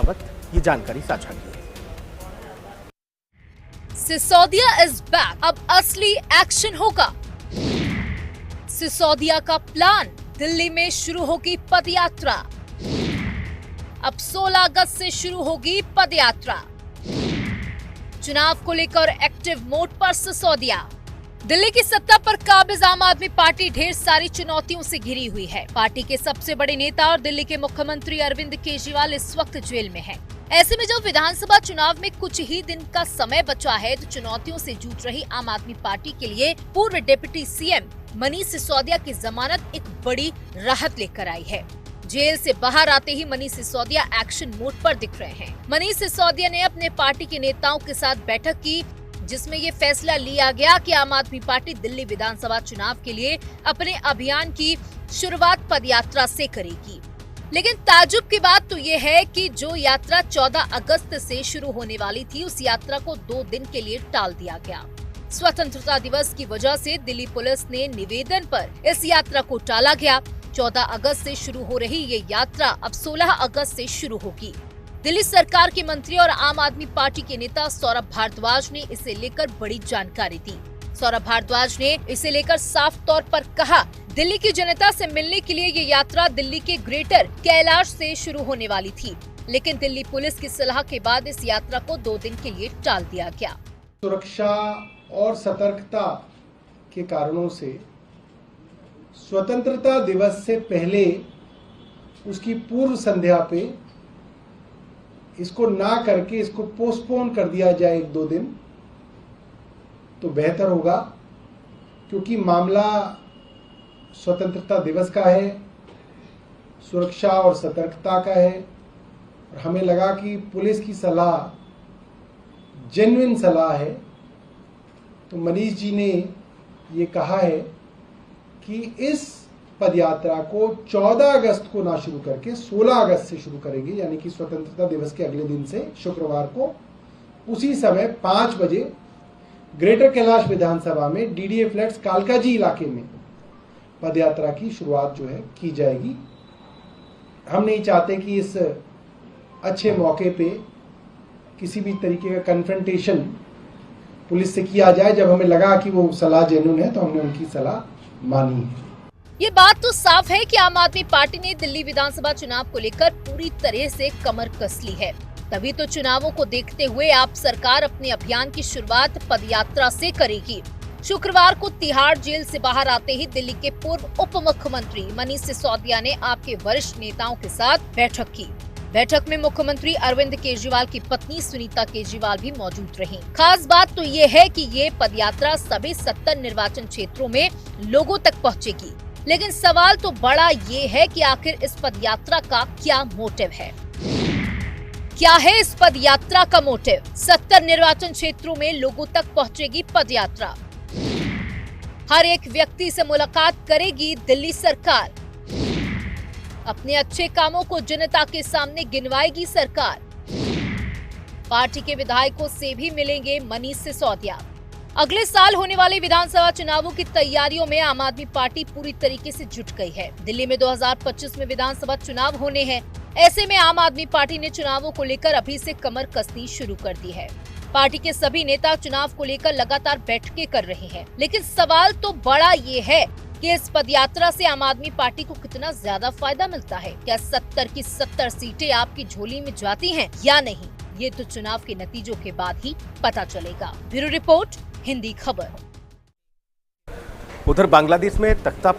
वक्त ये जानकारी साझा की। सिसोदिया इज बैक, अब असली एक्शन होगा। सिसोदिया का प्लान, दिल्ली में शुरू होगी पदयात्रा। अब 16 अगस्त से शुरू होगी पदयात्रा। चुनाव को लेकर एक्टिव मोड पर सिसोदिया। दिल्ली की सत्ता पर काबिज आम आदमी पार्टी ढेर सारी चुनौतियों से घिरी हुई है। पार्टी के सबसे बड़े नेता और दिल्ली के मुख्यमंत्री अरविंद केजरीवाल इस वक्त जेल में हैं। ऐसे में जब विधानसभा चुनाव में कुछ ही दिन का समय बचा है, तो चुनौतियों से जूझ रही आम आदमी पार्टी के लिए पूर्व डिप्टी सीएम मनीष सिसोदिया की जमानत एक बड़ी राहत लेकर आई है। जेल से बाहर आते ही मनीष सिसोदिया एक्शन मोड पर दिख रहे हैं। मनीष सिसोदिया ने अपने पार्टी के नेताओं के साथ बैठक की, जिसमें ये फैसला लिया गया कि आम आदमी पार्टी दिल्ली विधानसभा चुनाव के लिए अपने अभियान की शुरुआत पदयात्रा से करेगी। लेकिन ताज्जुब की बात तो ये है कि जो यात्रा 14 अगस्त से शुरू होने वाली थी, उस यात्रा को 2 दिन के लिए टाल दिया गया। स्वतंत्रता दिवस की वजह से दिल्ली पुलिस ने निवेदन पर इस यात्रा को टाला गया। 14 अगस्त से शुरू हो रही ये यात्रा अब 16 अगस्त से शुरू होगी। दिल्ली सरकार के मंत्री और आम आदमी पार्टी के नेता सौरभ भारद्वाज ने इसे लेकर बड़ी जानकारी दी। सौरभ भारद्वाज ने इसे लेकर साफ तौर पर कहा, दिल्ली की जनता से मिलने के लिए ये यात्रा दिल्ली के ग्रेटर कैलाश से शुरू होने वाली थी, लेकिन दिल्ली पुलिस की सलाह के बाद इस यात्रा को 2 दिन के लिए टाल दिया गया। सुरक्षा और सतर्कता के कारणों से स्वतंत्रता दिवस से पहले उसकी पूर्व संध्या पे इसको ना करके इसको पोस्टपोन कर दिया जाए 1-2 दिन, तो बेहतर होगा, क्योंकि मामला स्वतंत्रता दिवस का है, सुरक्षा और सतर्कता का है। और हमें लगा कि पुलिस की सलाह जेन्युइन सलाह है, तो मनीष जी ने ये कहा है कि इस पदयात्रा को 14 अगस्त को ना शुरू करके 16 अगस्त से शुरू करेंगे, यानी कि स्वतंत्रता दिवस के अगले दिन से शुक्रवार को उसी समय 5 बजे ग्रेटर कैलाश विधानसभा में डीडीए फ्लैट्स कालकाजी इलाके में पदयात्रा की शुरुआत जो है की जाएगी। हम नहीं चाहते कि इस अच्छे मौके पे किसी भी तरीके का कन्फ्रंटेशन पुलिस से किया जाए। जब हमें लगा कि वो सलाह जेन्युइन है, तो हमने उनकी सलाह मानी है। ये बात तो साफ है कि आम आदमी पार्टी ने दिल्ली विधानसभा चुनाव को लेकर पूरी तरह से कमर कस ली है। तभी तो चुनावों को देखते हुए आप सरकार अपने अभियान की शुरुआत पदयात्रा से करेगी। शुक्रवार को तिहाड़ जेल से बाहर आते ही दिल्ली के पूर्व उप मुख्यमंत्री मनीष सिसोदिया ने आपके वरिष्ठ नेताओं के साथ बैठक की। बैठक में मुख्यमंत्री अरविंद केजरीवाल की पत्नी सुनीता केजरीवाल भी मौजूद रहीं। खास बात तो ये है कि ये पदयात्रा सभी 70 निर्वाचन क्षेत्रों में लोगों तक पहुंचेगी। लेकिन सवाल तो बड़ा ये है कि आखिर इस पदयात्रा का क्या मोटिव है? क्या है इस पदयात्रा का मोटिव? 70 निर्वाचन क्षेत्रों में लोगों तक पहुंचेगी पदयात्रा। हर एक व्यक्ति से मुलाकात करेगी दिल्ली सरकार। अपने अच्छे कामों को जनता के सामने गिनवाएगी सरकार। पार्टी के विधायकों से भी मिलेंगे मनीष सिसोदिया। अगले साल होने वाले विधानसभा चुनावों की तैयारियों में आम आदमी पार्टी पूरी तरीके से जुट गई है। दिल्ली में 2025 में विधानसभा चुनाव होने हैं। ऐसे में आम आदमी पार्टी ने चुनावों को लेकर अभी से कमर कसनी शुरू कर दी है। पार्टी के सभी नेता चुनाव को लेकर लगातार बैठकें कर रहे हैं। लेकिन सवाल तो बड़ा ये है कि इस पदयात्रा से आम आदमी पार्टी को कितना ज्यादा फायदा मिलता है। क्या 70 की 70 सीटें आपकी झोली में जाती हैं या नहीं? ये तो चुनाव के नतीजों के बाद ही पता चलेगा। ब्यूरो रिपोर्ट, हिंदी खबर। उधर बांग्लादेश में तख्ता पर